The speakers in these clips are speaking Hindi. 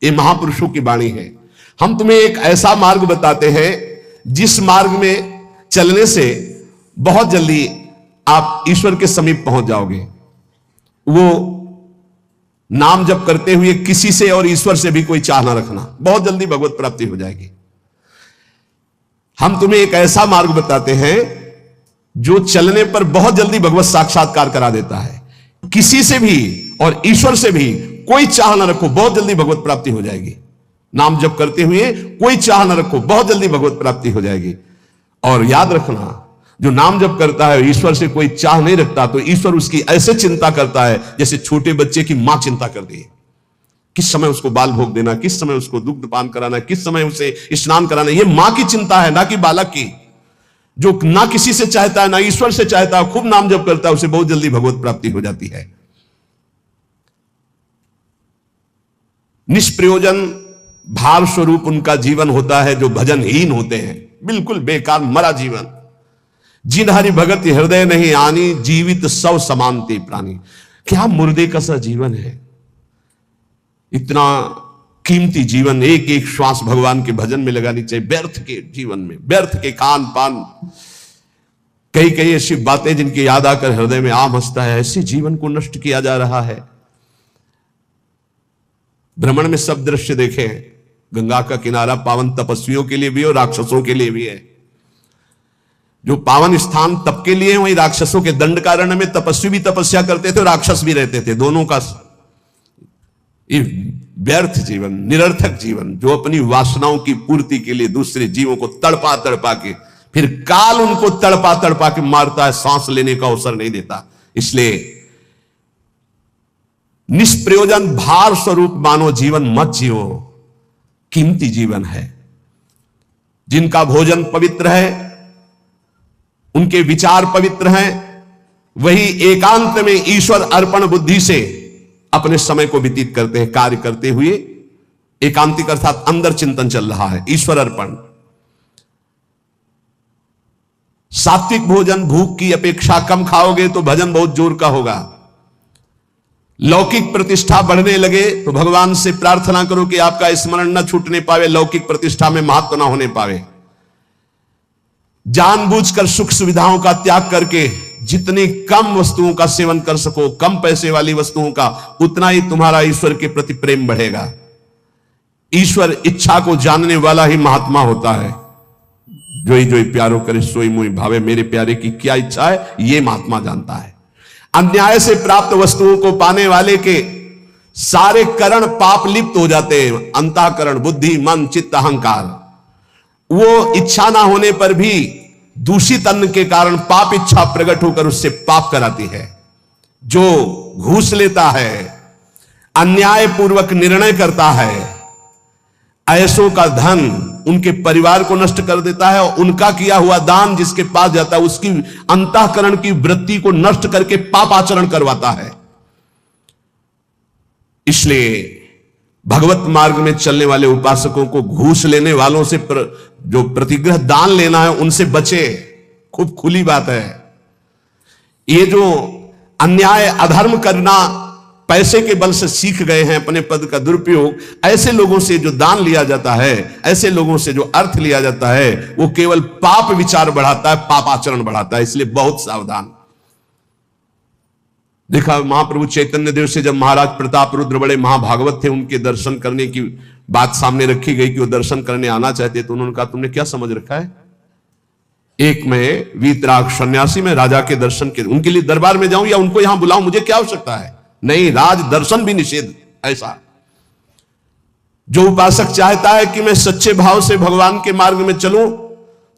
ये महापुरुषों की वाणी है। हम तुम्हें एक ऐसा मार्ग बताते हैं जिस मार्ग में चलने से बहुत जल्दी आप ईश्वर के समीप पहुंच जाओगे। वो नाम जप करते हुए किसी से और ईश्वर से भी कोई चाह ना रखना, बहुत जल्दी भगवत प्राप्ति हो जाएगी। हम तुम्हें एक ऐसा मार्ग बताते हैं जो चलने पर बहुत जल्दी भगवत साक्षात्कार करा देता है। किसी से भी और ईश्वर से भी कोई चाह ना रखो, बहुत जल्दी भगवत प्राप्ति हो जाएगी। नाम जप करते हुए कोई चाह ना रखो, बहुत जल्दी भगवत प्राप्ति हो जाएगी। और याद रखना, जो नाम जप करता है ईश्वर से कोई चाह नहीं रखता तो ईश्वर उसकी ऐसे चिंता करता है जैसे छोटे बच्चे की मां चिंता कर दी। किस समय उसको बाल भोग देना, किस समय उसको दुग्ध पान कराना, किस समय उसे स्नान कराना, यह मां की चिंता है, ना कि बालक की। जो ना किसी से चाहता है ना ईश्वर से चाहता है, खूब नाम जप करता है, उसे बहुत जल्दी भगवत प्राप्ति हो जाती है। निष्प्रयोजन भार स्वरूप उनका जीवन होता है जो भजनहीन होते हैं, बिल्कुल बेकार मरा जीवन। जिन हरि भगत हृदय नहीं आनी, जीवित सौ समानते प्राणी। क्या मुर्दे का सा जीवन है। इतना कीमती जीवन, एक एक श्वास भगवान के भजन में लगानी चाहिए। व्यर्थ के जीवन में, व्यर्थ के खान पान, कई कई ऐसी बातें जिनकी याद आकर हृदय में आम हंसता है, ऐसे जीवन को नष्ट किया जा रहा है। भ्रमण में सब दृश्य देखे हैं। गंगा का किनारा पावन तपस्वियों के लिए भी और राक्षसों के लिए भी है। जो पावन स्थान तप के लिए, वही राक्षसों के दंडकारण्य में तपस्वी भी तपस्या करते थे और राक्षस भी रहते थे। दोनों का व्यर्थ जीवन, निरर्थक जीवन, जो अपनी वासनाओं की पूर्ति के लिए दूसरे जीवों को तड़पा तड़पा के, फिर काल उनको तड़पा तड़पा के मारता है, सांस लेने का अवसर नहीं देता। इसलिए निष्प्रयोजन भार स्वरूप मानो जीवन मत जियो। कीमती जीवन है। जिनका भोजन पवित्र है, उनके विचार पवित्र हैं, वही एकांत में ईश्वर अर्पण बुद्धि से अपने समय को व्यतीत करते हैं। कार्य करते हुए एकांतिक अर्थात अंदर चिंतन चल रहा है, ईश्वर अर्पण। सात्विक भोजन भूख की अपेक्षा कम खाओगे तो भजन बहुत जोर का होगा। लौकिक प्रतिष्ठा बढ़ने लगे तो भगवान से प्रार्थना करो कि आपका स्मरण न छूटने पावे, लौकिक प्रतिष्ठा में महत्व न होने पावे। जानबूझकर सुख सुविधाओं का त्याग करके जितनी कम वस्तुओं का सेवन कर सको, कम पैसे वाली वस्तुओं का, उतना ही तुम्हारा ईश्वर के प्रति प्रेम बढ़ेगा। ईश्वर इच्छा को जानने वाला ही महात्मा होता है। जोई जोई प्यारो करे सोई मोई भावे, मेरे प्यारे की क्या इच्छा है ये महात्मा जानता है। अन्याय से प्राप्त वस्तुओं को पाने वाले के सारे करण पाप लिप्त हो जाते हैं। अंतःकरण, बुद्धि, मन, चित्त, अहंकार, वो इच्छा ना होने पर भी दूषित अन्न के कारण पाप इच्छा प्रकट होकर उससे पाप कराती है। जो घूस लेता है, अन्याय पूर्वक निर्णय करता है, ऐसों का धन उनके परिवार को नष्ट कर देता है और उनका किया हुआ दान जिसके पास जाता है उसकी अंतःकरण की वृत्ति को नष्ट करके पाप आचरण करवाता है। इसलिए भगवत मार्ग में चलने वाले उपासकों को घूस लेने वालों से जो प्रतिग्रह दान लेना है उनसे बचे। खूब खुली बात है। ये जो अन्याय अधर्म करना पैसे के बल से सीख गए हैं, अपने पद का दुरुपयोग, ऐसे लोगों से जो दान लिया जाता है, ऐसे लोगों से जो अर्थ लिया जाता है, वो केवल पाप विचार बढ़ाता है, पाप आचरण बढ़ाता है। इसलिए बहुत सावधान। देखा महाप्रभु चैतन्य देव से जब महाराज प्रताप रुद्र बड़े महाभागवत थे, उनके दर्शन करने की बात सामने रखी गई कि वो दर्शन करने आना चाहते, तो उन्होंने कहा तुमने क्या समझ रखा है, एक मैं वीतराग सन्यासी में राजा के दर्शन के उनके लिए दरबार में जाऊं या उनको यहां बुलाऊं, मुझे क्या आवश्यकता है। नहीं, राज दर्शन भी निषेध। ऐसा जो उपासक चाहता है कि मैं सच्चे भाव से भगवान के मार्ग में चलूं,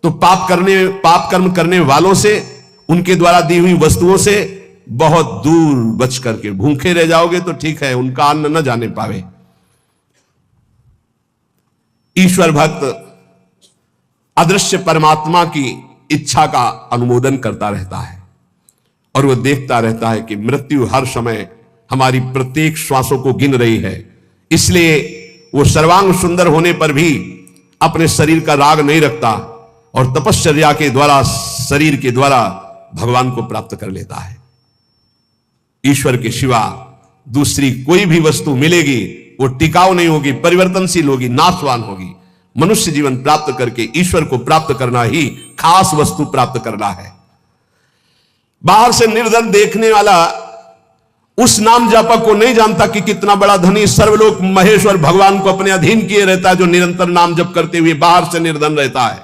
तो पाप कर्म करने वालों से, उनके द्वारा दी हुई वस्तुओं से बहुत दूर बच करके भूखे रह जाओगे तो ठीक है, उनका अन्न न जाने पावे। ईश्वर भक्त अदृश्य परमात्मा की इच्छा का अनुमोदन करता रहता है और वह देखता रहता है कि मृत्यु हर समय हमारी प्रत्येक श्वासों को गिन रही है। इसलिए वो सर्वांग सुंदर होने पर भी अपने शरीर का राग नहीं रखता और तपश्चर्या के द्वारा, शरीर के द्वारा भगवान को प्राप्त कर लेता है। ईश्वर के सिवा दूसरी कोई भी वस्तु मिलेगी वो टिकाऊ नहीं होगी, परिवर्तनशील होगी, नाशवान होगी। मनुष्य जीवन प्राप्त करके ईश्वर को प्राप्त करना ही खास वस्तु प्राप्त करना है। बाहर से निर्धन देखने वाला उस नाम जापक को नहीं जानता कि कितना बड़ा धनी सर्वलोक महेश्वर भगवान को अपने अधीन किए रहता है, जो निरंतर नाम जप करते हुए बाहर से निर्धन रहता है।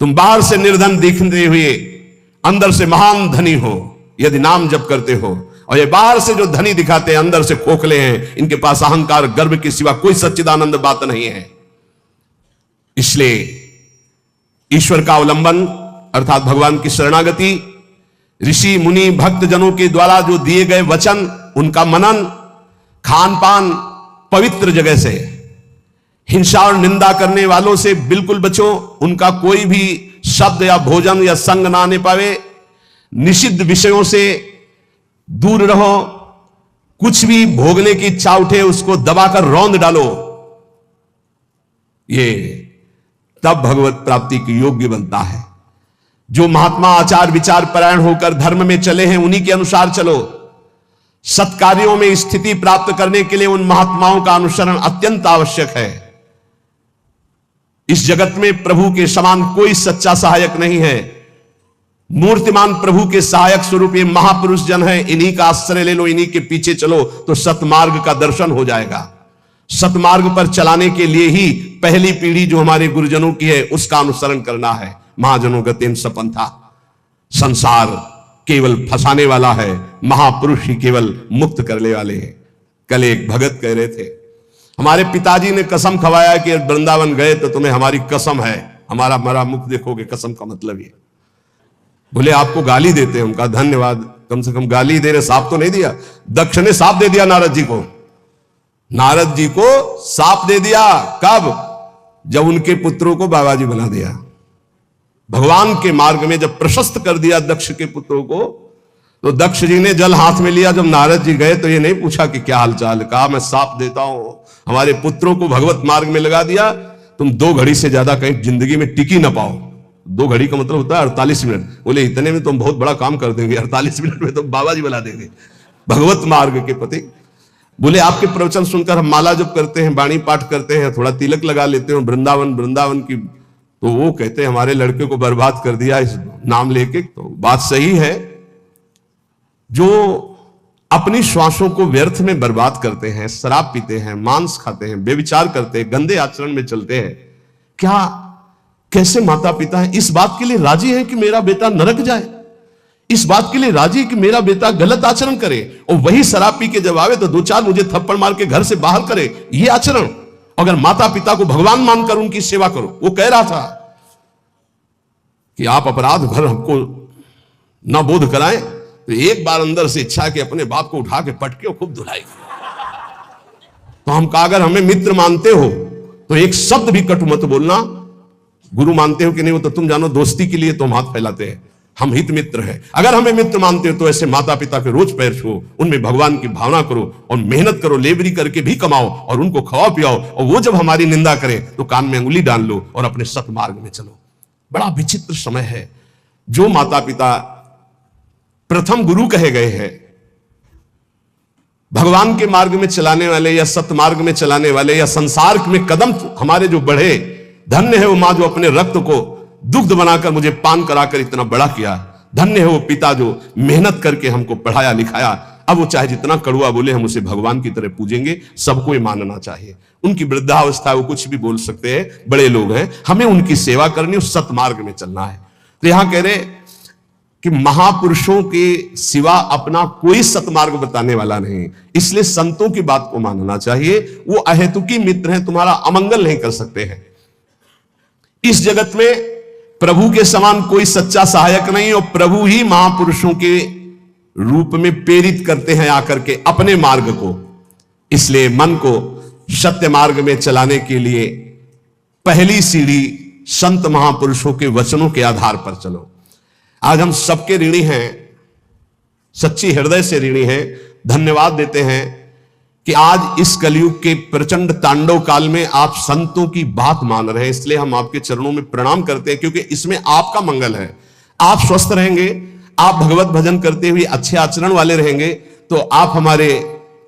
तुम बाहर से निर्धन दिखते हुए अंदर से महान धनी हो यदि नाम जप करते हो, और ये बाहर से जो धनी दिखाते हैं अंदर से खोखले हैं, इनके पास अहंकार गर्व के सिवा कोई सच्चिदानंद बात नहीं है। इसलिए ईश्वर का अवलंबन अर्थात भगवान की शरणागति, ऋषि मुनि भक्त जनों के द्वारा जो दिए गए वचन, उनका मनन, खान पान पवित्र जगह से, हिंसा और निंदा करने वालों से बिल्कुल बचो, उनका कोई भी शब्द या भोजन या संग ना आने पावे, निषिद्ध विषयों से दूर रहो, कुछ भी भोगने की इच्छा उठे उसको दबाकर रौंद डालो। ये तब भगवत प्राप्ति के योग्य बनता है। जो महात्मा आचार विचार परायण होकर धर्म में चले हैं उन्हीं के अनुसार चलो। सत्कार्यों में स्थिति प्राप्त करने के लिए उन महात्माओं का अनुसरण अत्यंत आवश्यक है। इस जगत में प्रभु के समान कोई सच्चा सहायक नहीं है। मूर्तिमान प्रभु के सहायक स्वरूप ये महापुरुष जन है, इन्हीं का आश्रय ले लो, इन्हीं के पीछे चलो तो सतमार्ग का दर्शन हो जाएगा। सतमार्ग पर चलाने के लिए ही पहली पीढ़ी जो हमारे गुरुजनों की है उसका अनुसरण करना है। महाजनों गतेन सपंथा, संसार केवल फंसाने वाला है, महापुरुष ही केवल मुक्त करने वाले हैं। कल एक भगत कह रहे थे, हमारे पिताजी ने कसम खवाया कि वृंदावन गए तो तुम्हें हमारी कसम है, हमारा मुख देखोगे। कसम का मतलब ये, बोले आपको गाली देते हैं। उनका धन्यवाद, कम से कम गाली दे रहे, साफ तो नहीं दिया। दक्ष ने साफ दे दिया नारद जी को, नारद जी को साफ दे दिया। कब? जब उनके पुत्रों को बाबाजी बना दिया। भगवान के मार्ग में जब प्रशस्त कर दिया दक्ष के पुत्रों को, तो दक्ष जी ने जल हाथ में लिया। जब नारद जी गए तो ये नहीं पूछा कि क्या हालचाल, कहा मैं साफ देता हूं, हमारे पुत्रों को भगवत मार्ग में लगा दिया, तुम 2 घड़ी से ज्यादा कहीं जिंदगी में टिकी ना पाओ। 2 घड़ी का मतलब होता है 48 मिनट। बोले इतने में तुम बहुत बड़ा काम कर देंगे, 48 मिनट में तुम बाबा जी बना देंगे भगवत मार्ग के पति। बोले आपके प्रवचन सुनकर हम माला जप करते हैं, वाणी पाठ करते हैं, थोड़ा तिलक लगा लेते हैं, वृंदावन की, तो वो कहते हैं हमारे लड़के को बर्बाद कर दिया इस नाम लेके। तो बात सही है, जो अपनी श्वासों को व्यर्थ में बर्बाद करते हैं, शराब पीते हैं, मांस खाते हैं, बेविचार करते हैं, गंदे आचरण में चलते हैं, क्या कैसे माता पिता है इस बात के लिए राजी है कि मेरा बेटा नरक जाए? इस बात के लिए राजी है कि मेरा बेटा गलत आचरण करे, और वही शराब पी के जब आवे तो 2-4 मुझे थप्पड़ मार के घर से बाहर करे? ये आचरण? अगर माता पिता को भगवान मानकर उनकी सेवा करो। वो कह रहा था कि आप अपराध भर हमको न बोध कराएं, तो एक बार अंदर से इच्छा कि अपने बाप को उठा के पटके और खूब धुलाई। तो हम कहा अगर हमें मित्र मानते हो तो एक शब्द भी कटु मत बोलना। गुरु मानते हो कि नहीं वो तो तुम जानो, दोस्ती के लिए तो हम हाथ फैलाते हैं, हम हित मित्र हैं। अगर हमें मित्र मानते हो तो ऐसे माता पिता के रोज पैर छुओ, उनमें भगवान की भावना करो और मेहनत करो, लेबरी करके भी कमाओ और उनको खवाओ पियाओ, और वो जब हमारी निंदा करें तो कान में अंगुली डाल लो और अपने सतमार्ग में चलो। बड़ा विचित्र समय है। जो माता पिता प्रथम गुरु कहे गए हैं, भगवान के मार्ग में चलाने वाले या सतमार्ग में चलाने वाले या संसार में कदम हमारे जो बढ़े, धन्य है वो मां जो अपने रक्त को दुग्ध बनाकर मुझे पान कराकर इतना बड़ा किया। धन्य है वो पिता जो मेहनत करके हमको पढ़ाया लिखाया। अब वो चाहे जितना कड़ुआ बोले, हम उसे भगवान की तरह पूजेंगे, सबको ये मानना चाहिए। उनकी वृद्धावस्था वो कुछ भी बोल सकते हैं, बड़े लोग हैं, हमें उनकी सेवा करनी, उस सतमार्ग में चलना है। तो यहां कह रहे कि महापुरुषों के सिवा अपना कोई सतमार्ग बताने वाला नहीं, इसलिए संतों की बात को मानना चाहिए। वो अहेतुकी मित्र हैं, तुम्हारा अमंगल नहीं कर सकते हैं। इस जगत में प्रभु के समान कोई सच्चा सहायक नहीं, और प्रभु ही महापुरुषों के रूप में प्रेरित करते हैं आकर के अपने मार्ग को। इसलिए मन को सत्य मार्ग में चलाने के लिए पहली सीढ़ी संत महापुरुषों के वचनों के आधार पर चलो। आज हम सबके ऋणी हैं, सच्ची हृदय से ऋणी हैं, धन्यवाद देते हैं कि आज इस कलयुग के प्रचंड तांडव काल में आप संतों की बात मान रहे हैं। इसलिए हम आपके चरणों में प्रणाम करते हैं, क्योंकि इसमें आपका मंगल है। आप स्वस्थ रहेंगे, आप भगवत भजन करते हुए अच्छे आचरण वाले रहेंगे, तो आप हमारे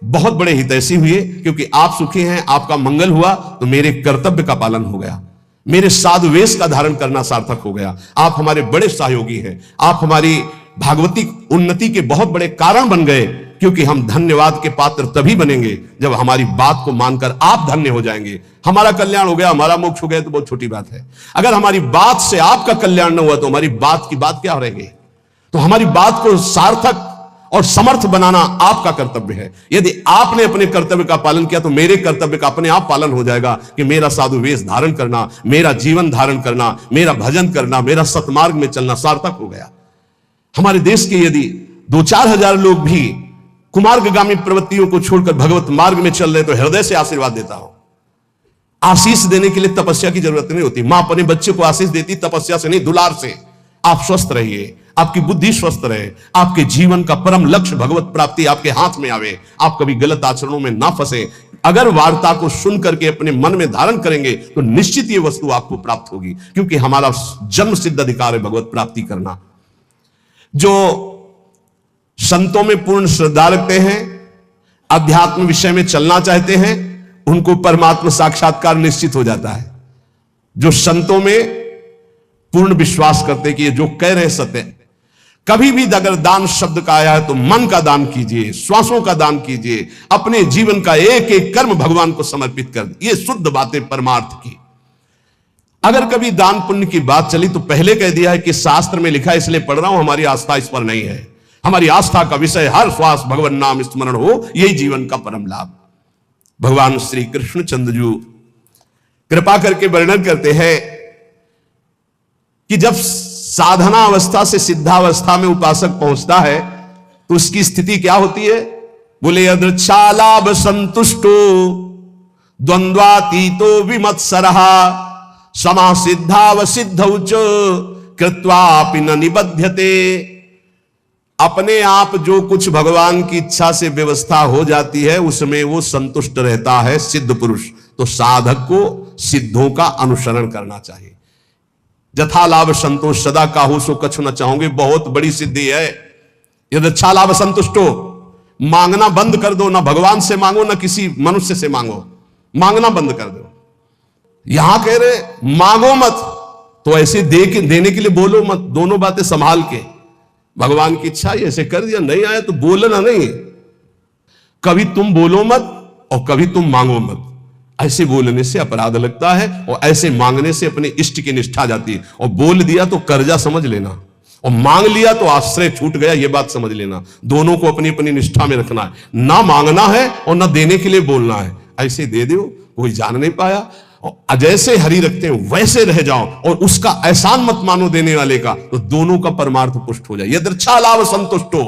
बहुत बड़े हितैषी हुए, क्योंकि आप सुखी हैं, आपका मंगल हुआ, तो मेरे कर्तव्य का पालन हो गया, मेरे साधुवेश का धारण करना सार्थक हो गया। आप हमारे बड़े सहयोगी हैं, आप हमारी भागवतिक उन्नति के बहुत बड़े कारण बन गए, क्योंकि हम धन्यवाद के पात्र तभी बनेंगे जब हमारी बात को मानकर आप धन्य हो जाएंगे। हमारा कल्याण हो गया, हमारा मोक्ष हो गया तो बहुत छोटी बात है। अगर हमारी बात से आपका कल्याण न हुआ तो हमारी बात की बात क्या रहेगी? तो हमारी बात को सार्थक और समर्थ बनाना आपका कर्तव्य है। यदि आपने अपने कर्तव्य का पालन किया तो मेरे कर्तव्य का अपने आप पालन हो जाएगा कि मेरा साधु वेश धारण करना, मेरा जीवन धारण करना, मेरा भजन करना, मेरा सतमार्ग में चलना सार्थक हो गया। हमारे देश के यदि 2-4 हजार लोग भी कुमार्गगामी प्रवृत्तियों को छोड़कर भगवत मार्ग में चल रहे तो हृदय से आशीर्वाद देता हूं। आशीष देने के लिए तपस्या की जरूरत नहीं होती। मां अपने बच्चे को आशीष देती तपस्या से नहीं, दुलार से। आप स्वस्थ रहिए, आपकी बुद्धि स्वस्थ रहे, आपके जीवन का परम लक्ष्य भगवत प्राप्ति आपके हाथ में आवे, आप कभी गलत आचरणों में ना फंसे। अगर वार्ता को सुन करके अपने मन में धारण करेंगे तो निश्चित ये वस्तु आपको प्राप्त होगी, क्योंकि हमारा जन्म सिद्ध अधिकार है भगवत प्राप्ति करना। जो संतों में पूर्ण श्रद्धा रखते हैं, अध्यात्म विषय में चलना चाहते हैं, उनको परमात्मा साक्षात्कार निश्चित हो जाता है। जो संतों में पूर्ण विश्वास करते कि ये जो कह रहे सत्य, कभी भी अगर दान शब्द का आया है तो मन का दान कीजिए, श्वासों का दान कीजिए, अपने जीवन का एक एक कर्म भगवान को समर्पित कर, ये शुद्ध बातें परमार्थ की। अगर कभी दान पुण्य की बात चली तो पहले कह दिया है कि शास्त्र में लिखा है इसलिए पढ़ रहा हूं, हमारी आस्था इस पर नहीं है। हमारी आस्था का विषय हर श्वास भगवान नाम स्मरण हो, यही जीवन का परम लाभ। भगवान श्री कृष्ण चंद्र जी कृपा करके वर्णन करते हैं कि जब साधना अवस्था से सिद्धावस्था में उपासक पहुंचता है तो उसकी स्थिति क्या होती है? बोले यदृच्छालाभ संतुष्टो द्वंद्वातीतो विमत्सरः समासिद्धावसिद्धौ च कृत्वापि न निबध्यते। अपने आप जो कुछ भगवान की इच्छा से व्यवस्था हो जाती है उसमें वो संतुष्ट रहता है सिद्ध पुरुष। तो साधक को सिद्धों का अनुसरण करना चाहिए। जथा लाभ संतोष सदा काहू सो कछु न चाहोगे, बहुत बड़ी सिद्धि है। यदि अच्छा लाभ संतुष्टो, मांगना बंद कर दो, ना भगवान से मांगो ना किसी मनुष्य से मांगो, मांगना बंद कर दो। यहां कह रहे मांगो मत, तो ऐसे देने के लिए बोलो मत, दोनों बातें संभाल के। भगवान की इच्छा ऐसे कर दिया, नहीं आया तो बोलना नहीं। कभी तुम बोलो मत और कभी तुम मांगो मत। ऐसे बोलने से अपराध लगता है और ऐसे मांगने से अपने इष्ट की निष्ठा जाती है। और बोल दिया तो कर्जा समझ लेना, और मांग लिया तो आश्रय छूट गया, यह बात समझ लेना। दोनों को अपनी अपनी निष्ठा में रखना है, ना मांगना है और ना देने के लिए बोलना है। ऐसे दे दो, कोई जान नहीं पाया, और जैसे हरि रखते हैं वैसे रह जाओ, और उसका एहसान मत मानो देने वाले का, तो दोनों का परमार्थ पुष्ट हो जाए। यदृच्छा लाभ संतुष्टो।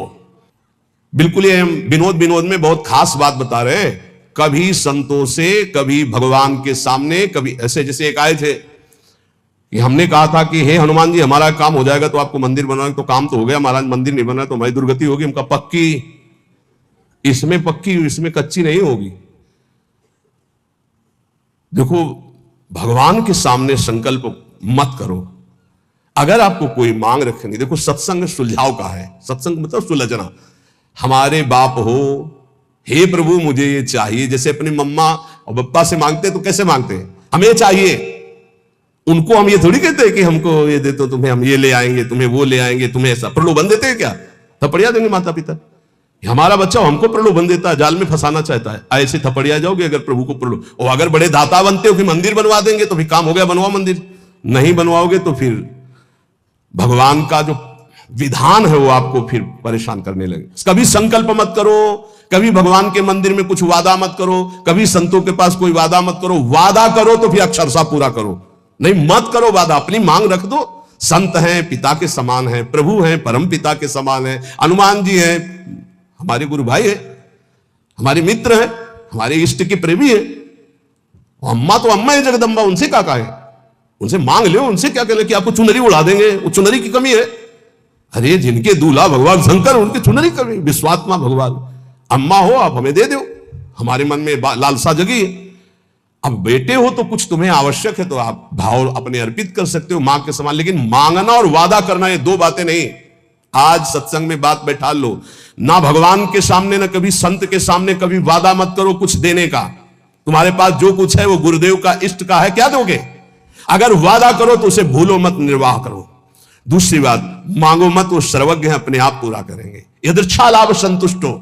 बिल्कुल ये विनोद में बहुत खास बात बता रहे हैं। कभी संतों से, कभी भगवान के सामने, कभी ऐसे जैसे एक आए थे कि हमने कहा था कि हे हनुमान जी हमारा काम हो जाएगा तो आपको मंदिर बनवाएंगे। तो काम तो हो गया महाराज, मंदिर नहीं बना तो हमारी दुर्गति होगी। हमका पक्की, इसमें पक्की, इसमें कच्ची नहीं होगी। देखो भगवान के सामने संकल्प मत करो। अगर आपको कोई मांग रखेंगे, देखो सत्संग सुलझाव का है, सत्संग मतलब सुलझना। हमारे बाप हो, हे प्रभु मुझे ये चाहिए, जैसे अपनी मम्मा और पप्पा से मांगते तो कैसे मांगते हैं, हमें चाहिए। उनको हम ये थोड़ी कहते हैं कि हमको ये दे तो तुम्हें हम ये ले आएंगे, तुम्हें वो ले आएंगे, तुम्हें ऐसा प्रलोभन देते हैं क्या? थपड़िया देंगे माता पिता। हमारा बच्चा हमको प्रलोभन देता है, जाल में फंसाना चाहता है। ऐसे थपड़िया जाओगे अगर प्रभु को प्रलोभ। और अगर बड़े दाता बनते हो कि मंदिर बनवा देंगे तो फिर काम हो गया, बनवाओ मंदिर। नहीं बनवाओगे तो फिर भगवान का जो विधान है वो आपको फिर परेशान करने लगे। कभी संकल्प मत करो, कभी भगवान के मंदिर में कुछ वादा मत करो, कभी संतों के पास कोई वादा मत करो। वादा करो तो फिर अक्षरशः पूरा करो, नहीं मत करो वादा। अपनी मांग रख दो। संत हैं पिता के समान हैं, प्रभु हैं परम पिता के समान हैं, हनुमान जी हैं हमारे गुरु भाई है, हमारे मित्र हैं, हमारे इष्ट के प्रेमी है। अम्मा तो अम्मा है जगदम्बा, उनसे क्या कहे, उनसे मांग लो। उनसे क्या कहना कि आपको चुनरी उड़ा देंगे, वो चुनरी की कमी है। अरे जिनके दूल्हा भगवान शंकर, उनकी चुनरी कमी, विश्वात्मा भगवान। अम्मा हो आप हमें दे दो, हमारे मन में लालसा जगी है। अब बेटे हो तो कुछ तुम्हें आवश्यक है तो आप भाव अपने अर्पित कर सकते हो मां के समान। लेकिन मांगना और वादा करना ये दो बातें नहीं। आज सत्संग में बात बैठा लो, ना भगवान के सामने ना कभी संत के सामने कभी वादा मत करो कुछ देने का। तुम्हारे पास जो कुछ है वो गुरुदेव का, इष्ट का है, क्या दोगे? अगर वादा करो तो उसे भूलो मत, निर्वाह करो। दूसरी बात, मांगो मत, वो सर्वज्ञ है, अपने आप पूरा करेंगे। यदृच्छा लाभ संतुष्टो,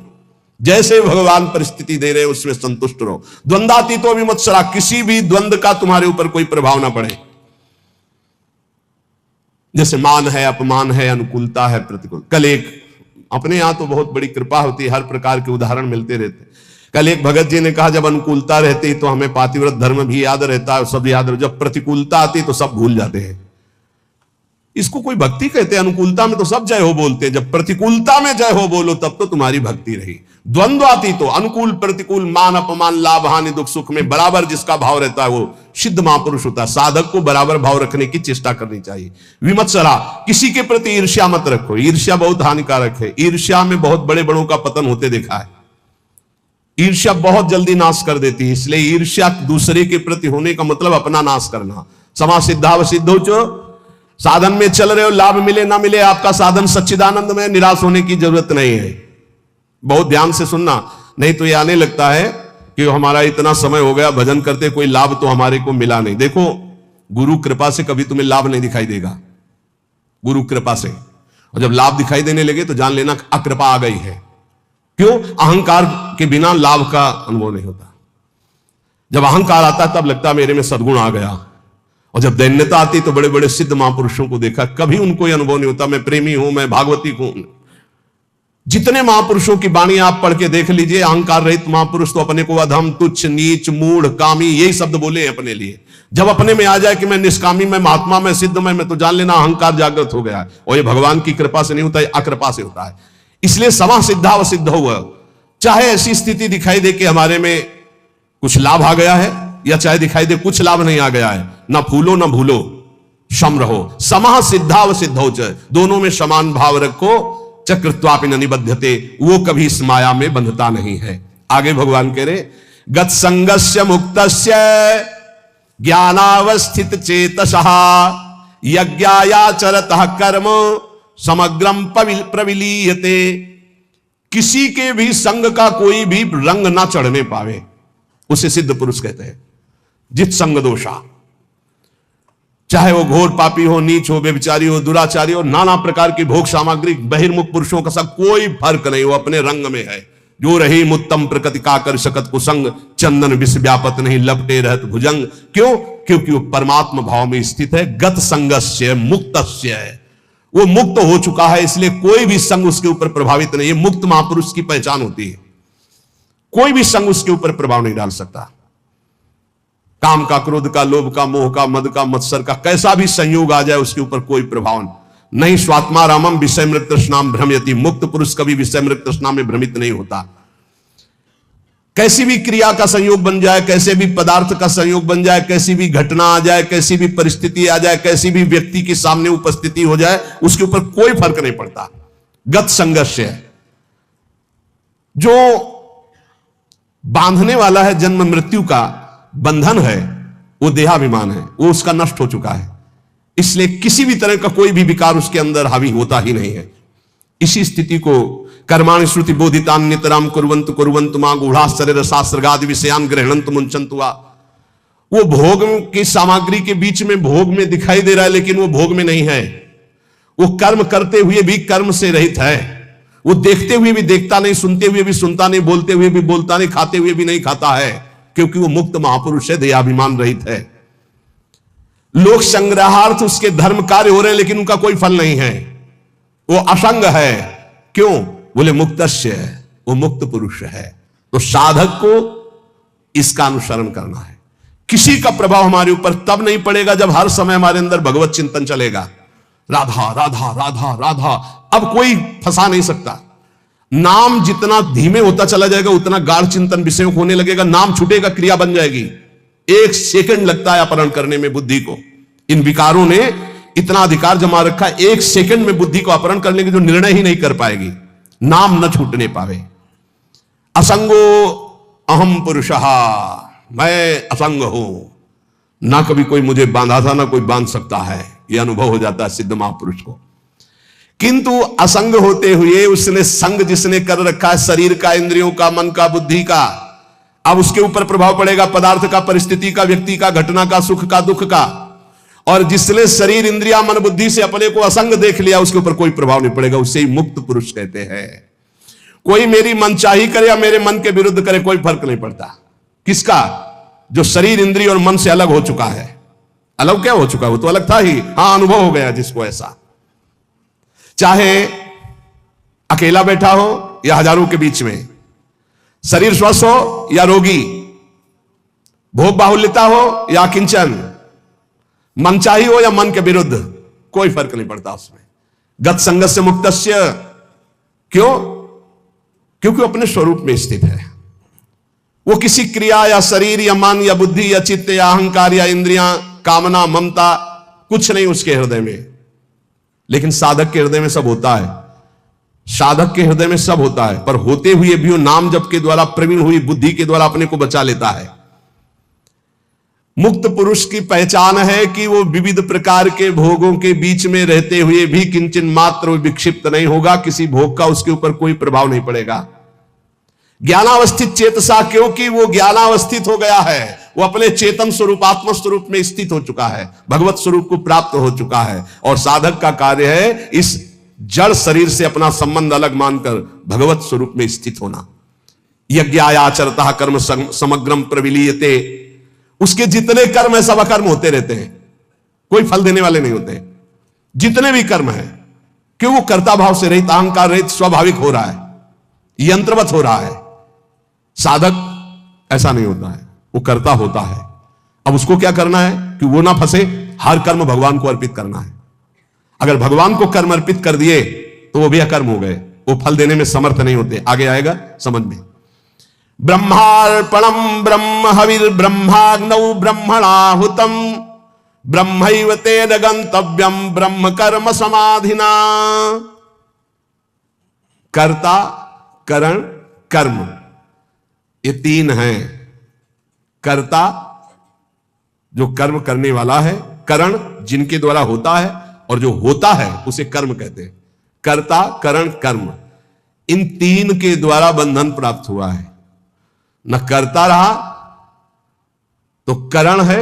जैसे भगवान परिस्थिति दे रहे उसमें संतुष्ट रहो। द्वंद्वातीतो विमत्सरा, किसी भी द्वंद्व का तुम्हारे ऊपर कोई प्रभाव ना पड़े। जैसे मान है, अपमान है, अनुकूलता है, प्रतिकूल। कल एक, अपने यहां तो बहुत बड़ी कृपा होती है, हर प्रकार के उदाहरण मिलते रहते। कल एक भगत जी ने कहा, जब अनुकूलता रहती तो हमें पातिव्रत धर्म भी याद रहता है, सब याद रहता, जब प्रतिकूलता आती तो सब भूल जाते हैं। इसको कोई भक्ति कहते हैं? अनुकूलता में तो सब जय हो बोलते हैं, जब प्रतिकूलता में जय हो बोलो तब तो तुम्हारी भक्ति रही। द्वंद्व आती तो अनुकूल प्रतिकूल, मान अपमान, लाभ हानि, दुख सुख में बराबर जिसका भाव रहता है वो सिद्ध महापुरुष होता है। साधक को बराबर भाव रखने की चेष्टा करनी चाहिए। विमत्सरा, किसी के प्रति ईर्ष्या मत रखो, ईर्ष्या बहुत हानिकारक है। ईर्ष्या में बहुत बड़े बड़ों का पतन होते देखा है। ईर्ष्या बहुत जल्दी नाश कर देती है, इसलिए ईर्ष्या दूसरे के प्रति होने का मतलब अपना नाश करना। समा सिद्धाव सिद्धो चो, साधन में चल रहे हो, लाभ मिले ना मिले, आपका साधन सच्चिदानंद में, निराश होने की जरूरत नहीं है। बहुत ध्यान से सुनना, नहीं तो ये आने लगता है कि हमारा इतना समय हो गया भजन करते, कोई लाभ तो हमारे को मिला नहीं। देखो, गुरु कृपा से कभी तुम्हें लाभ नहीं दिखाई देगा, गुरु कृपा से। और जब लाभ दिखाई देने लगे तो जान लेना अकृपा आ गई है। क्यों? अहंकार के बिना लाभ का अनुभव नहीं होता। जब अहंकार आता है तब लगता है मेरे में सद्गुण आ गया, और जब दैन्यता आती तो बड़े बड़े सिद्ध महापुरुषों को देखा, कभी उनको यह अनुभव नहीं होता मैं प्रेमी हूं, मैं भागवती हूं। जितने महापुरुषों की वाणी आप पढ़ के देख लीजिए, अहंकार रहित महापुरुष तो अपने को अधम, तुच्छ, नीच, मूढ़, कामी, यही शब्द बोले हैं अपने लिए। जब अपने में आ जाए कि मैं निष्कामी, मैं महात्मा, मैं सिद्ध, मैं तो जान लेना अहंकार जागृत हो गया है। और ये भगवान की कृपा से नहीं होता, है अकृपा से होता है। इसलिए समा सिद्धा व सिद्ध हुआ, चाहे ऐसी स्थिति दिखाई दे कि हमारे में कुछ लाभ आ गया है, या चाहे दिखाई दे कुछ लाभ नहीं आ गया है, ना फूलो ना भूलो, सम रहो। समा सिद्धा व सिद्धौ च, दोनों में समान भाव रखो। चक्रत्वापि न निबध्यते, वो कभी इस माया में बंधता नहीं है। आगे भगवान कह रहे, गत संगस्य मुक्तस्य ज्ञानावस्थित चेतसः यज्ञायाचरतः कर्म समग्रम प्रविलीयते। किसी के भी संग का कोई भी रंग ना चढ़ने पावे, उसे सिद्ध पुरुष कहते हैं। जित संग दोषा, चाहे वो घोर पापी हो, नीच हो, व्यभिचारी हो, दुराचारी हो, नाना प्रकार की भोग सामग्री, बहिर्मुख पुरुषों का सब कोई फर्क नहीं, वो अपने रंग में है। जो रही मुत्तम प्रकृति का कर शकत कुसंग, चंदन विष व्यापत नहीं लपटे रहत भुजंग। क्यों? क्योंकि वो परमात्मा भाव में स्थित है। गत संगस्य मुक्तस्य है, वो मुक्त हो चुका है, इसलिए कोई भी संग उसके ऊपर प्रभावित नहीं है। मुक्त महापुरुष की पहचान होती है, कोई भी संग उसके ऊपर प्रभाव नहीं डाल सकता। काम का, क्रोध का, लोभ का, मोह का, मद का, मत्सर का, कैसा भी संयोग आ जाए उसके ऊपर कोई प्रभाव नहीं। स्वात्मा रामम विषय मृत तृष्णाम भ्रमयति, मुक्त पुरुष कभी विषय मृत तृष्णा में भ्रमित नहीं होता। कैसी भी क्रिया का संयोग बन जाए, कैसे भी पदार्थ का संयोग बन जाए, कैसी भी घटना आ जाए, कैसी भी परिस्थिति आ जाए, कैसी भी व्यक्ति के सामने उपस्थिति हो जाए, उसके ऊपर कोई फर्क नहीं पड़ता। गत संघर्ष है, जो बांधने वाला है, जन्म मृत्यु का बंधन है, वो देहाभिमान है, वो उसका नष्ट हो चुका है। इसलिए किसी भी तरह का कोई भी विकार उसके अंदर हावी होता ही नहीं है। इसी स्थिति को कर्माणि श्रुति बोधितान नितराम कुर्वन्तु कुर्वन्तु मां गूढ़ाश्चर्य रसास्रगादि विषयान गृह्णन्तु मुंचन्तु वा। वो भोग की सामग्री के बीच में भोग में दिखाई दे रहा है, लेकिन वो भोग में नहीं है। वो कर्म करते हुए भी कर्म से रहित है। वो देखते हुए भी देखता नहीं, सुनते हुए भी सुनता नहीं, बोलते हुए भी बोलता नहीं, खाते हुए भी नहीं खाता है, क्योंकि वो मुक्त महापुरुष है, दयाभिमान रहित है। लोक संग्रहार्थ उसके धर्म कार्य हो रहे हैं, लेकिन उनका कोई फल नहीं है। वो असंग है। क्यों? बोले मुक्तस्य है, वो मुक्त पुरुष है। तो साधक को इसका अनुसरण करना है। किसी का प्रभाव हमारे ऊपर तब नहीं पड़ेगा जब हर समय हमारे अंदर भगवत चिंतन चलेगा। राधा राधा राधा राधा, अब कोई फंसा नहीं सकता। नाम जितना धीमे होता चला जाएगा उतना गाढ़ चिंतन विषयों होने लगेगा। नाम छूटेगा, क्रिया बन जाएगी। 1 सेकंड लगता है अपहरण करने में बुद्धि को। इन विकारों ने इतना अधिकार जमा रखा है, 1 सेकंड में बुद्धि को अपहरण करने की जो निर्णय ही नहीं कर पाएगी, नाम न छूटने पावे। असंगो अहम पुरुषः, मैं असंग हूं, ना कभी कोई मुझे बांधा था, ना कोई बांध सकता है। यह अनुभव हो जाता है सिद्ध महापुरुष को। किंतु असंग होते हुए उसने संग जिसने कर रखा है शरीर का, इंद्रियों का, मन का, बुद्धि का, अब उसके ऊपर प्रभाव पड़ेगा पदार्थ का, परिस्थिति का, व्यक्ति का, घटना का, सुख का, दुख का। और जिसने शरीर, इंद्रिया, मन, बुद्धि से अपने को असंग देख लिया, उसके ऊपर कोई प्रभाव नहीं पड़ेगा। उससे ही मुक्त पुरुष कहते हैं। कोई मेरी मनचाही करे या मेरे मन के विरुद्ध करे, कोई फर्क नहीं पड़ता। किसका? जो शरीर, इंद्रिय और मन से अलग हो चुका है। अलग क्या हो चुका है? वो तो अलग था ही, हां, अनुभव हो गया जिसको ऐसा। चाहे अकेला बैठा हो या हजारों के बीच में, शरीर स्वस्थ हो या रोगी, भोग बाहुल्यता हो या किंचन, मनचाही हो या मन के विरुद्ध, कोई फर्क नहीं पड़ता उसमें। गत संगत से मुक्तस्य, क्यों? क्योंकि अपने स्वरूप में स्थित है। वो किसी क्रिया या शरीर या मन या बुद्धि या चित्त या अहंकार या इंद्रियां, कामना, ममता, कुछ नहीं उसके हृदय में। लेकिन साधक के हृदय में सब होता है। साधक के हृदय में सब होता है, पर होते हुए भी वो नाम जप के द्वारा, प्रवीण हुई बुद्धि के द्वारा अपने को बचा लेता है। मुक्त पुरुष की पहचान है कि वो विविध प्रकार के भोगों के बीच में रहते हुए भी किंचन मात्र विक्षिप्त नहीं होगा। किसी भोग का उसके ऊपर कोई प्रभाव नहीं पड़ेगा। ज्ञानावस्थित चेतसा, क्योंकि वो ज्ञानावस्थित हो गया है। वो अपने चेतन स्वरूप, आत्म स्वरूप में स्थित हो चुका है, भगवत स्वरूप को प्राप्त हो चुका है। और साधक का कार्य है इस जड़ शरीर से अपना संबंध अलग मानकर भगवत स्वरूप में स्थित होना। यज्ञायाचरतः कर्म समग्रम प्रविलीयते, उसके जितने कर्म है सब अकर्म होते रहते हैं, कोई फल देने वाले नहीं होते। जितने भी कर्म है, क्यों? वो कर्ता भाव से रहित, अहंकार रहित, स्वाभाविक हो रहा है, यंत्रवत हो रहा है। साधक ऐसा नहीं होता है, वो कर्ता होता है। अब उसको क्या करना है कि वो ना फंसे, हर कर्म भगवान को अर्पित करना है। अगर भगवान को कर्म अर्पित कर दिए तो वो भी अकर्म हो गए, वो फल देने में समर्थ नहीं होते। आगे आएगा समझ में। ब्रह्मार्पणम ब्रह्म हविर ब्रह्माग्नौ ब्रह्मणाहुतम ब्रह्मैव तेन गंतव्यम ब्रह्म कर्म समाधिना। कर्ता, करण, कर्म, ये तीन हैं। कर्ता जो कर्म करने वाला है, करण जिनके द्वारा होता है, और जो होता है उसे कर्म कहते हैं। कर्ता, करण, कर्म, इन तीन के द्वारा बंधन प्राप्त हुआ है। न कर्ता रहा तो करण है,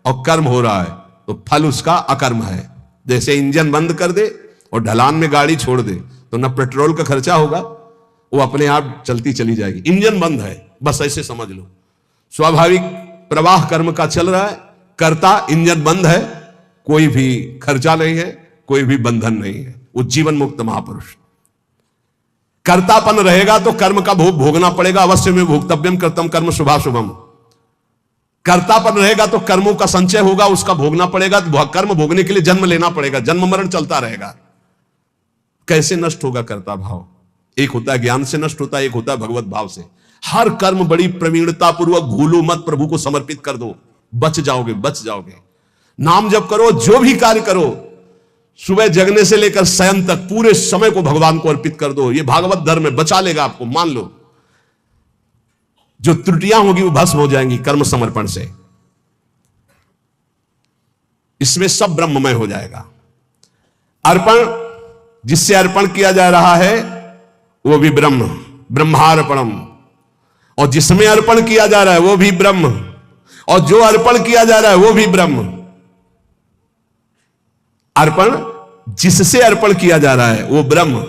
और कर्म हो रहा है तो फल उसका अकर्म है। जैसे इंजन बंद कर दे और ढलान में गाड़ी छोड़ दे तो न पेट्रोल का खर्चा होगा, वो अपने आप चलती चली जाएगी। इंजन बंद है, बस ऐसे समझ लो। स्वाभाविक प्रवाह कर्म का चल रहा है, कर्ता, इंजन बंद है, कोई भी खर्चा नहीं है, कोई भी बंधन नहीं है। वो जीवन मुक्त महापुरुष। कर्तापन रहेगा तो कर्म का भोग भोगना पड़ेगा, अवश्य में भोक्तव्यम कर्तम कर्म शुभाशुभम। कर्तापन रहेगा तो कर्मों का संचय होगा, उसका भोगना पड़ेगा। तो कर्म भोगने के लिए जन्म लेना पड़ेगा, जन्म मरण चलता रहेगा। कैसे नष्ट होगा कर्ता भाव? एक होता है ज्ञान से नष्ट होता है, एक होता है भगवत भाव से। हर कर्म बड़ी प्रवीणता पूर्वक भूलो मत, प्रभु को समर्पित कर दो, बच जाओगे, बच जाओगे। नाम जप करो, जो भी कार्य करो, सुबह जगने से लेकर शयन तक पूरे समय को भगवान को अर्पित कर दो। ये भागवत धर्म में बचा लेगा आपको, मान लो। जो त्रुटियां होगी वो भस्म हो जाएंगी कर्म समर्पण से। इसमें सब ब्रह्ममय हो जाएगा। अर्पण, जिससे अर्पण किया जा रहा है वो भी ब्रह्म, ब्रह्मार्पणम। और जिसमें अर्पण किया जा रहा है वो भी ब्रह्म, और जो अर्पण किया जा रहा है वो भी ब्रह्म। अर्पण, जिससे अर्पण किया जा रहा है वो ब्रह्म,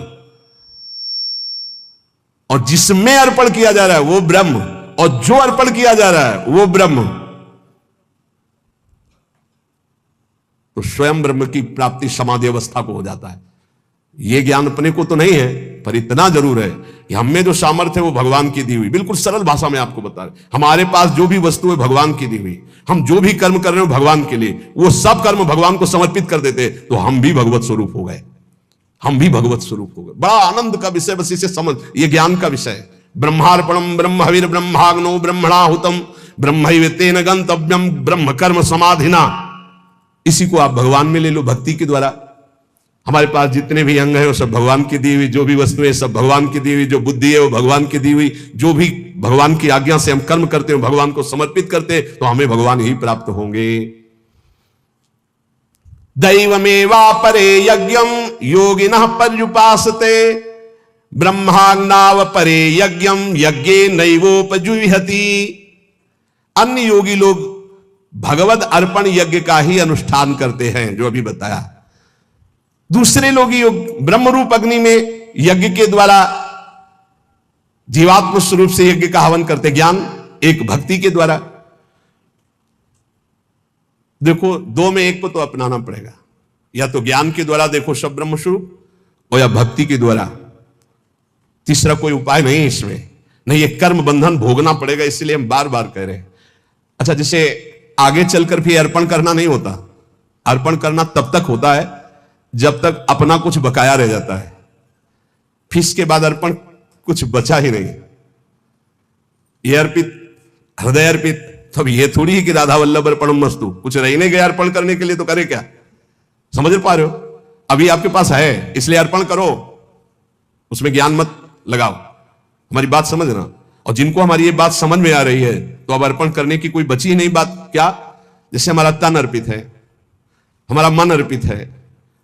और जिसमें अर्पण किया जा रहा है वो ब्रह्म, और जो अर्पण किया जा रहा है वो ब्रह्म। तो स्वयं ब्रह्म की प्राप्ति समाधि अवस्था को हो जाता है। यह ज्ञान अपने को तो नहीं है, पर इतना जरूर है कि हमें जो सामर्थ्य है वो भगवान की दी हुई। बिल्कुल सरल भाषा में आपको बता रहे, हमारे पास जो भी वस्तु है भगवान की दी हुई। हम जो भी कर्म कर रहे हो भगवान के लिए, वो सब कर्म भगवान को समर्पित कर देते, तो हम भी भगवत स्वरूप हो गए, हम भी भगवत स्वरूप हो गए। बड़ा आनंद का विषय, बस इसे समझ, ये ज्ञान का विषय। ब्रह्मार्पणम ब्रह्म हविर ब्रह्माग्नो ब्रह्मणाहुतम ब्रह्मैव तेन गंतव्यम ब्रह्म कर्म समाधिना। इसी को आप भगवान में ले लो, भक्ति के द्वारा। हमारे पास जितने भी अंग है वो सब भगवान की दी हुई, जो भी वस्तुएं सब भगवान की दी हुई, जो बुद्धि है वो भगवान की दी हुई, जो भी भगवान की आज्ञा से हम कर्म करते हैं भगवान को समर्पित करते हैं, तो हमें भगवान ही प्राप्त होंगे। दैवमेवा परे यज्ञम योगिनः पर्युपासते ब्रह्माग्नाव परे यज्ञम यज्ञे नैवोपजुह्यति। अन्य योगी लोग भगवद अर्पण यज्ञ का ही अनुष्ठान करते हैं, जो अभी बताया। दूसरे लोग योग ब्रह्म रूप अग्नि में यज्ञ के द्वारा जीवात्म स्वरूप से यज्ञ का हवन करते, ज्ञान एक भक्ति के द्वारा। देखो, दो में एक को तो अपनाना पड़ेगा, या तो ज्ञान के द्वारा देखो सब ब्रह्म स्वरूप, और या भक्ति के द्वारा। तीसरा कोई उपाय नहीं इसमें, नहीं, ये कर्म बंधन भोगना पड़ेगा, इसलिए हम बार बार कह रहे हैं। अच्छा, जैसे आगे चलकर फिर अर्पण करना नहीं होता। अर्पण करना तब तक होता है जब तक अपना कुछ बकाया रह जाता है, फिर इसके बाद अर्पण कुछ बचा ही नहीं। ये अर्पित, हृदय अर्पित, तब ये थोड़ी ही कि राधा वल्लभ अर्पणम मस्तु, कुछ रह नहीं गया अर्पण करने के लिए, तो करे क्या? समझ पा रहे हो? अभी आपके पास है, इसलिए अर्पण करो, उसमें ज्ञान मत लगाओ। हमारी बात समझना। और जिनको हमारी ये बात समझ में आ रही है, तो अब अर्पण करने की कोई बची ही नहीं बात। क्या? जैसे हमारा तन अर्पित है, हमारा मन अर्पित है,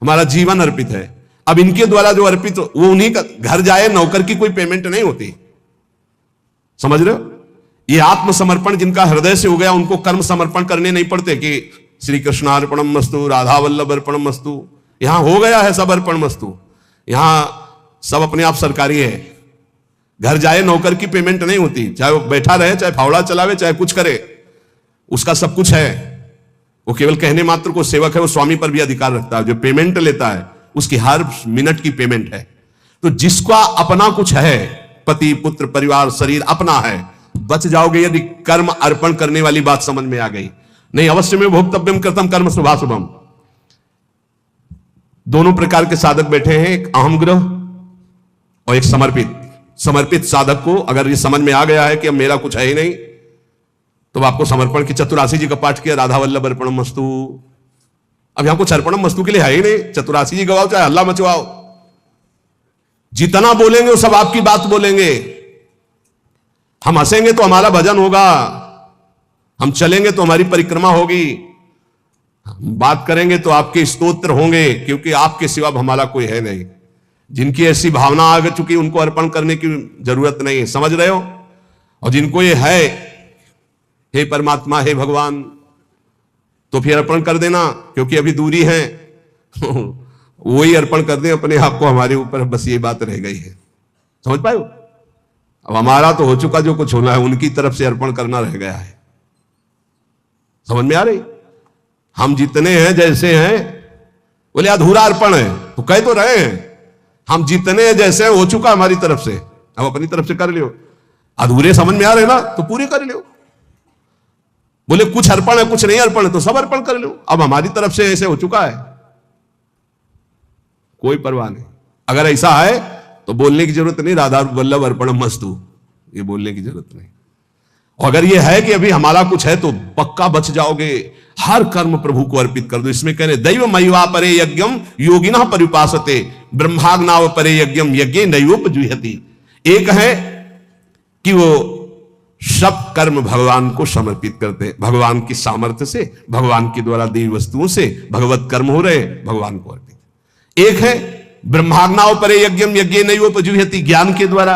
हमारा जीवन अर्पित है। अब इनके द्वारा जो अर्पित, वो उन्हीं का घर जाए, नौकर की कोई पेमेंट नहीं होती। समझ रहे हो? ये आत्मसमर्पण जिनका हृदय से हो गया, उनको कर्म समर्पण करने नहीं पड़ते कि श्री कृष्णार्पणम मस्तु, राधा वल्लभ अर्पणम मस्तु। यहां हो गया है सब अर्पण मस्तु, यहां सब अपने आप सरकारी है। घर जाए, नौकर की पेमेंट नहीं होती, चाहे वो बैठा रहे, चाहे फावड़ा चलावे, चाहे कुछ करे, उसका सब कुछ है। वो केवल कहने मात्र को सेवक है, वो स्वामी पर भी अधिकार रखता है। जो पेमेंट लेता है उसकी हर मिनट की पेमेंट है। तो जिसका अपना कुछ है, पति पुत्र परिवार शरीर अपना है, बच जाओगे यदि कर्म अर्पण करने वाली बात समझ में आ गई। नहीं, अवश्य में भोक्तव्यम कर्तव्यम कर्म शुभाशुभम। दोनों प्रकार के साधक बैठे हैं, एक अहमग्रह और एक समर्पित। समर्पित साधक को अगर ये समझ में आ गया है कि अब मेरा कुछ है ही नहीं, तो आपको समर्पण की 84 जी का पाठ किया, राधा वल्लभ अर्पणम मस्तु। अब यहां कुछ अर्पणम मस्तु के लिए है ही नहीं, 84 जी गवाओ, चाहे हल्ला मचवाओ, जितना बोलेंगे वो सब आपकी बात बोलेंगे। हम हंसेंगे तो हमारा भजन होगा, हम चलेंगे तो हमारी परिक्रमा होगी, बात करेंगे तो आपके स्तोत्र होंगे, क्योंकि आपके सिवा हमारा कोई है नहीं। जिनकी ऐसी भावना आ चुकी, उनको अर्पण करने की जरूरत नहीं है। समझ रहे हो? और जिनको ये है, हे परमात्मा, हे भगवान, तो फिर अर्पण कर देना, क्योंकि अभी दूरी है वही अर्पण कर दें अपने आप को हमारे ऊपर। बस ये बात रह गई है। समझ पाए? अब हमारा तो हो चुका, जो कुछ होना है उनकी तरफ से अर्पण करना रह गया है। समझ में आ रही? हम जितने हैं जैसे हैं, बोले अधूरा अर्पण है, तो कह तो रहे हैं हम जितने जैसे हो चुका हमारी तरफ से, अब अपनी तरफ से कर लियो। अधूरे समझ में आ रहे ना, तो पूरे कर लियो। बोले कुछ अर्पण है कुछ नहीं अर्पण है, तो सब अर्पण कर लो। अब हमारी तरफ से ऐसे हो चुका है, कोई परवाह नहीं। अगर ऐसा है तो बोलने की जरूरत नहीं, राधा वल्लभ अर्पणम मस्तु, ये बोलने की जरूरत नहीं। और अगर ये है कि अभी हमारा कुछ है, तो पक्का बच जाओगे। हर कर्म प्रभु को अर्पित कर दो। इसमें कह रहे दैव मय्वा परे यज्ञम योगिनः पर्युपासते ब्रह्माग्नाव परे यज्ञम यज्ञे नैवोपजुह्यति। एक है कि वो सब कर्म भगवान को समर्पित करते, भगवान की सामर्थ्य से, भगवान के द्वारा दी वस्तुओं से भगवत कर्म हो रहे, भगवान को अर्पित। एक है ब्रह्माग्नाव परे यज्ञम यज्ञे नैवोपजुह्यति, ज्ञान के द्वारा।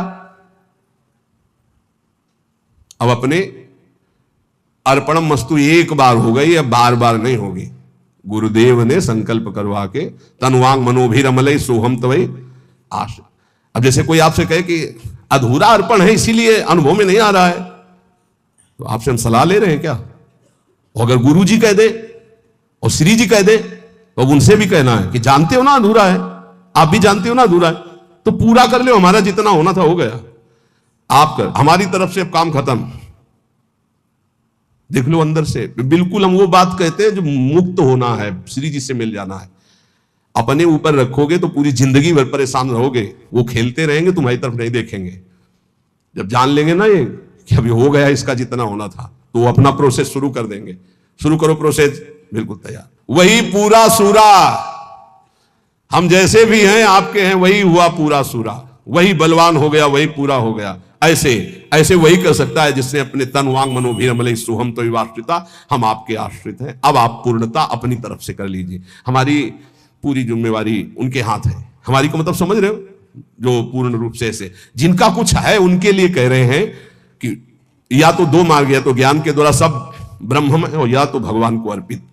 अब अपने अर्पणम मस्तु एक बार हो गई, अब बार बार नहीं होगी। गुरुदेव ने संकल्प करवा के तनुवांग मनोभिरमलय सोहम तवै आश। अब जैसे कोई आपसे कहे कि अधूरा अर्पण है इसीलिए अनुभव में नहीं आ रहा है, तो आपसे हम सलाह ले रहे हैं क्या? और अगर गुरु जी कह दे और श्री जी कह दे, तो उनसे भी कहना है कि जानते हो ना अधूरा है, आप भी जानते हो ना अधूरा है, तो पूरा कर लो। हमारा जितना होना था हो गया, आप कर, हमारी तरफ से अब काम खत्म। देख लो अंदर से बिल्कुल हम वो बात कहते हैं जो मुक्त होना है, श्री जी से मिल जाना है। अपने ऊपर रखोगे तो पूरी जिंदगी भर परेशान रहोगे, वो खेलते रहेंगे, तुम्हारी तरफ नहीं देखेंगे। जब जान लेंगे ना ये कि अभी हो गया इसका जितना होना था, तो वो अपना प्रोसेस शुरू कर देंगे। शुरू करो प्रोसेस, बिल्कुल तैयार। वही पूरा सूरा, हम जैसे भी हैं आपके हैं, वही हुआ पूरा सूरा। वही बलवान हो गया, वही पूरा हो गया। ऐसे ऐसे वही कर सकता है जिसने अपने तन वांग मनोभीरमले सुहम तो विवाश्रिता, हम आपके आश्रित हैं, अब आप पूर्णता अपनी तरफ से कर लीजिए, हमारी पूरी जिम्मेवारी उनके हाथ है। हमारी को मतलब समझ रहे हो, जो पूर्ण रूप से ऐसे जिनका कुछ है उनके लिए कह रहे हैं कि या तो दो मार्ग, या तो ज्ञान के द्वारा सब ब्रह्म है, और या तो भगवान को अर्पित।